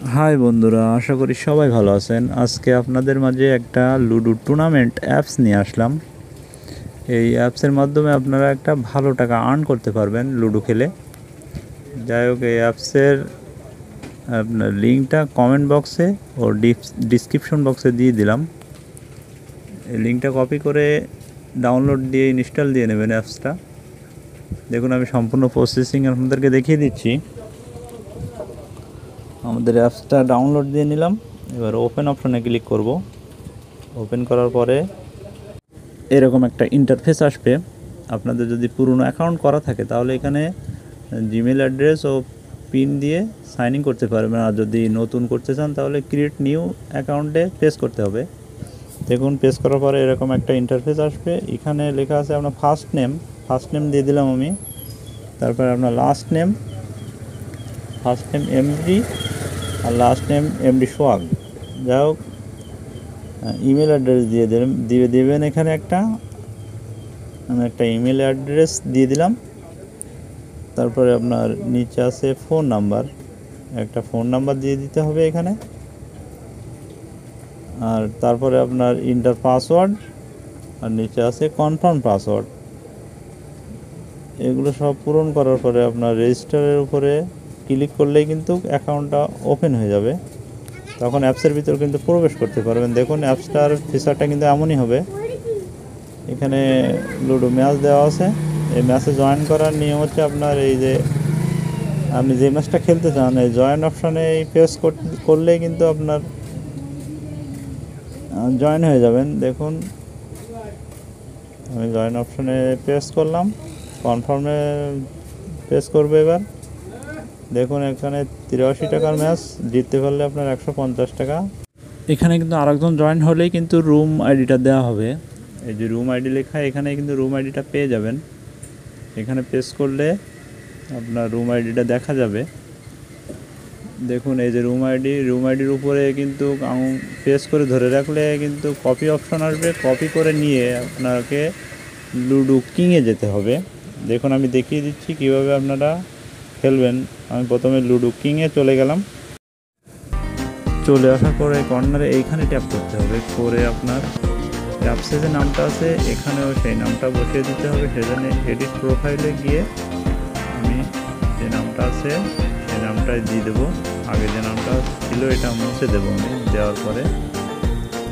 High বন্ধুরা, আশা করি সবাই ভালো আছেন। আজকে আপনাদের মাঝে একটা লুডো টুর্নামেন্ট অ্যাপস নিয়ে আসলাম। এই অ্যাপসের মাধ্যমে আপনারা একটা ভালো টাকা আর্ন করতে পারবেন লুডো খেলে। যাই হোক, এই অ্যাপসের আপনার লিঙ্কটা কমেন্ট বক্সে ও ডিসক্রিপশন বক্সে দিয়ে দিলাম। এই লিঙ্কটা কপি করে ডাউনলোড দিয়ে ইনস্টল দিয়ে নেবেন অ্যাপসটা। দেখুন, আমি সম্পূর্ণ প্রসেসিং আপনাদেরকে দেখিয়ে দিচ্ছি। আমাদের অ্যাপসটা ডাউনলোড দিয়ে নিলাম। এবার ওপেন অপশনে ক্লিক করব। ওপেন করার পরে এরকম একটা ইন্টারফেস আসবে। আপনাদের যদি পুরনো অ্যাকাউন্ট করা থাকে তাহলে এখানে জিমেল অ্যাড্রেস ও পিন দিয়ে সাইন ইন করতে পারবেন, আর যদি নতুন করতে চান তাহলে ক্রিয়েট নিউ অ্যাকাউন্টে পেস্ট করতে হবে। দেখুন, পেস্ট করার পরে এরকম একটা ইন্টারফেস আসবে। এখানে লেখা আছে আপনার ফার্স্ট নেম দিয়ে দিলাম আমি। তারপরে আপনার লাস্ট নেম এমডি আর লাস্ট নেম এমডি সোহাগ। যাই হোক, ইমেল অ্যাড্রেস দিয়ে দেবেন। এখানে আমি একটা ইমেল অ্যাড্রেস দিয়ে দিলাম। তারপরে আপনার নিচে আছে ফোন নাম্বার, একটা ফোন নাম্বার দিয়ে দিতে হবে এখানে। আর তারপরে আপনার ইন্টার পাসওয়ার্ড, আর নিচে আছে কনফার্ম পাসওয়ার্ড। এগুলো সব পূরণ করার পরে আপনার রেজিস্টারের উপরে ক্লিক করলেই কিন্তু অ্যাকাউন্টটা ওপেন হয়ে যাবে। তখন অ্যাপসের ভিতর কিন্তু প্রবেশ করতে পারবেন। দেখুন, অ্যাপসটার ফিচারটা কিন্তু এমনই হবে। এখানে লুডো ম্যাচ দেওয়া আছে। এই ম্যাচে জয়েন করার নিয়ম হচ্ছে আপনার এই যে আপনি যে ম্যাচটা খেলতে চান এই জয়েন অপশানে প্রেস করলেই কিন্তু আপনার জয়েন হয়ে যাবেন। দেখুন, আমি জয়েন অপশানে প্রেস করলাম, কনফার্মে প্রেস করবে এবার। দেখুন, এখানে 83 টাকার ম্যাচ জিততে পারলে আপনার 150 টাকা। এখানে কিন্তু আরেকজন জয়েন হলেই কিন্তু রুম আইডিটা দেওয়া হবে। এই যে রুম আইডি লেখা, এখানে কিন্তু রুম আইডিটা পেয়ে যাবেন। এখানে প্রেস করলে আপনার রুম আইডিটা দেখা যাবে। দেখুন, এই যে রুম আইডির উপরে কিন্তু প্রেস করে ধরে রাখলে কিন্তু কপি অপশন আসবে। কপি করে নিয়ে আপনাকে লুডো কিংয়ে যেতে হবে। দেখুন, আমি দেখিয়ে দিচ্ছি কিভাবে আপনারা খেলবেন। আমি প্রথমে লুডো কিংয়ে চলে গেলাম। চলে আসার পরে কর্নারে এইখানে ট্যাপ করতে হবে। করে আপনার অ্যাপসে যে নামটা আছে এখানেও সেই নামটা বসিয়ে দিতে হবে। সেজন্য এডিট প্রোফাইলে গিয়ে আমি যে নামটা আছে সেই নামটাই দিয়ে দেবো। আগে যে নামটা ছিল এটা মুছে দেবো আমি। দেওয়ার পরে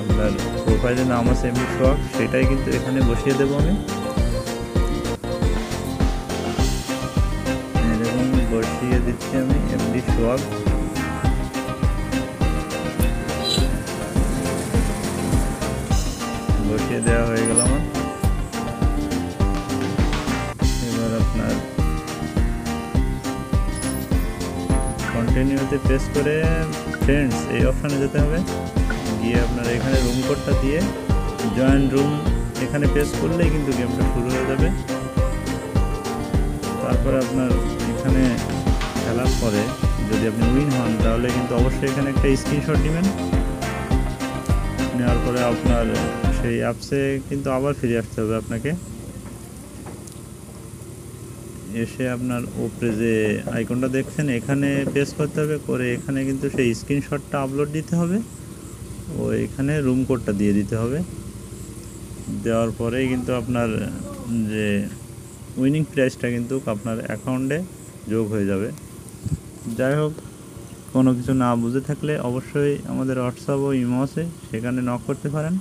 আপনার প্রোফাইলের নাম আছে এমডি সোহাগ, সেটাই কিন্তু এখানে বসিয়ে দেবো আমি। এরকম বসিয়ে দিচ্ছি আমি এমডি সোহাগ। বসিয়ে দেওয়া হয়ে গেল আমার। এবার আপনার কন্টিনিউতে প্রেস করে ফ্রেন্ডস এই অপশানে যেতে হবে। গিয়ে আপনার এখানে রুম কোডটা দিয়ে জয়েন রুম এখানে প্রেস করলেই কিন্তু গেমটা শুরু হয়ে যাবে। তারপরে আপনার এখানে খেলার পরে যদি আপনি উইন হন তাহলে কিন্তু অবশ্যই এখানে একটা স্ক্রিনশট নেবেন। নেওয়ার পরে আপনার সেই অ্যাপসে কিন্তু আবার ফিরে আসতে হবে আপনাকে। এসে আপনার উপরে যে আইকনটা দেখছেন এখানে প্রেস করতে হবে। করে এখানে কিন্তু সেই স্ক্রিনশটটা আপলোড দিতে হবে ও এখানে রুম কোডটা দিয়ে দিতে হবে। দেওয়ার পরেই কিন্তু আপনার যে উইনিং প্রাইসটা কিন্তু আপনার অ্যাকাউন্টে যোগ হয়ে যাবে। যাই হোক, কোনো কিছু না বুঝে থাকলে অবশ্যই আমাদের হোয়াটসঅ্যাপ ও ইমো আছে, সেখানে নক করতে পারেন।